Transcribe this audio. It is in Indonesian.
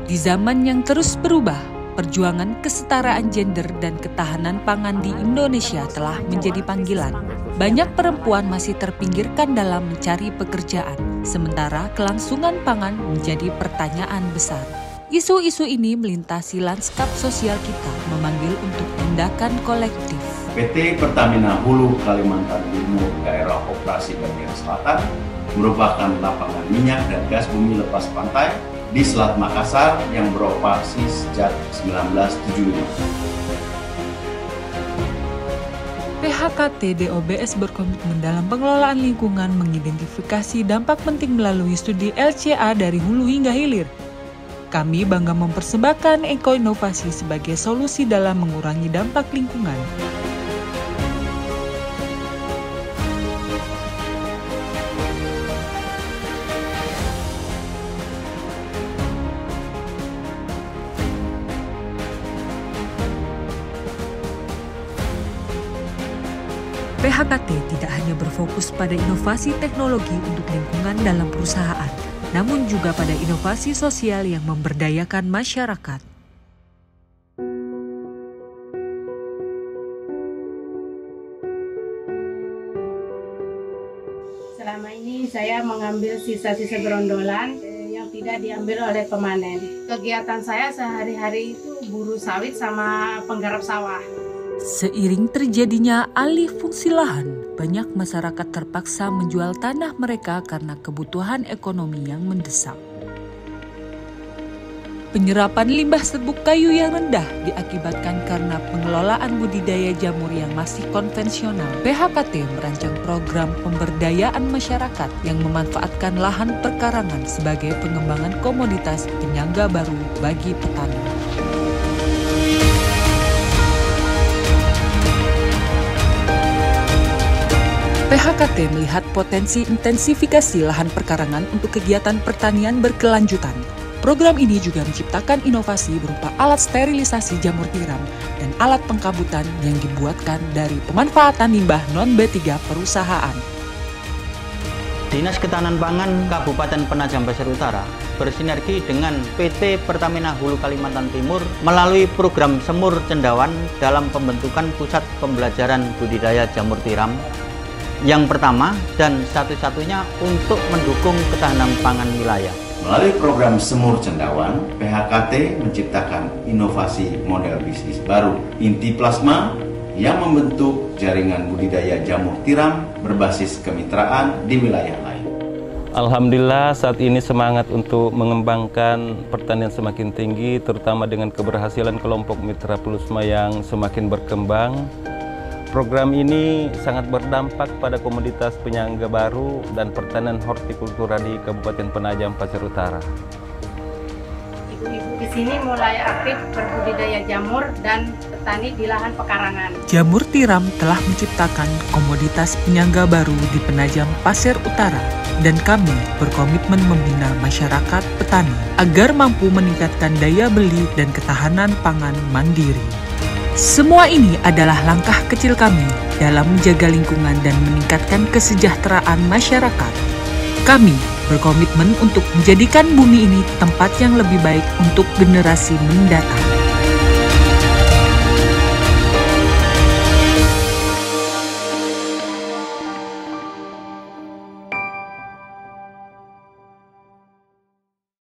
Di zaman yang terus berubah, perjuangan kesetaraan gender dan ketahanan pangan di Indonesia telah menjadi panggilan. Banyak perempuan masih terpinggirkan dalam mencari pekerjaan, sementara kelangsungan pangan menjadi pertanyaan besar. Isu-isu ini melintasi lanskap sosial kita, memanggil untuk tindakan kolektif. PT Pertamina Hulu Kalimantan Timur Daerah Operasi Bagian Selatan merupakan lapangan minyak dan gas bumi lepas pantai di Selat Makassar yang beroperasi sejak 1975. PHKT DOBS berkomitmen dalam pengelolaan lingkungan, mengidentifikasi dampak penting melalui studi LCA dari hulu hingga hilir. Kami bangga mempersembahkan ekoinovasi sebagai solusi dalam mengurangi dampak lingkungan. PHKT tidak hanya berfokus pada inovasi teknologi untuk lingkungan dalam perusahaan, namun juga pada inovasi sosial yang memberdayakan masyarakat. Selama ini saya mengambil sisa-sisa gerondolan yang tidak diambil oleh pemanen. Kegiatan saya sehari-hari itu buruh sawit sama penggarap sawah. Seiring terjadinya alih fungsi lahan, banyak masyarakat terpaksa menjual tanah mereka karena kebutuhan ekonomi yang mendesak. Penyerapan limbah serbuk kayu yang rendah diakibatkan karena pengelolaan budidaya jamur yang masih konvensional. PHKT merancang program pemberdayaan masyarakat yang memanfaatkan lahan perkarangan sebagai pengembangan komoditas penyangga baru bagi petani. PHKT melihat potensi intensifikasi lahan perkarangan untuk kegiatan pertanian berkelanjutan. Program ini juga menciptakan inovasi berupa alat sterilisasi jamur tiram dan alat pengkabutan yang dibuatkan dari pemanfaatan limbah non-B3 perusahaan. Dinas Ketahanan Pangan Kabupaten Penajam Pasir Utara bersinergi dengan PT Pertamina Hulu Kalimantan Timur melalui program Semur Cendawan dalam pembentukan pusat pembelajaran budidaya jamur tiram yang pertama dan satu-satunya untuk mendukung ketahanan pangan wilayah. Melalui program Semur Cendawan, PHKT menciptakan inovasi model bisnis baru, inti plasma, yang membentuk jaringan budidaya jamur tiram berbasis kemitraan di wilayah lain. Alhamdulillah saat ini semangat untuk mengembangkan pertanian semakin tinggi, terutama dengan keberhasilan kelompok mitra plusma yang semakin berkembang. Program ini sangat berdampak pada komoditas penyangga baru dan pertanian hortikultura di Kabupaten Penajam Pasir Utara. Ibu-ibu di sini mulai aktif berbudidaya jamur dan petani di lahan pekarangan. Jamur tiram telah menciptakan komoditas penyangga baru di Penajam Pasir Utara, dan kami berkomitmen membina masyarakat petani agar mampu meningkatkan daya beli dan ketahanan pangan mandiri. Semua ini adalah langkah kecil kami dalam menjaga lingkungan dan meningkatkan kesejahteraan masyarakat. Kami berkomitmen untuk menjadikan bumi ini tempat yang lebih baik untuk generasi mendatang.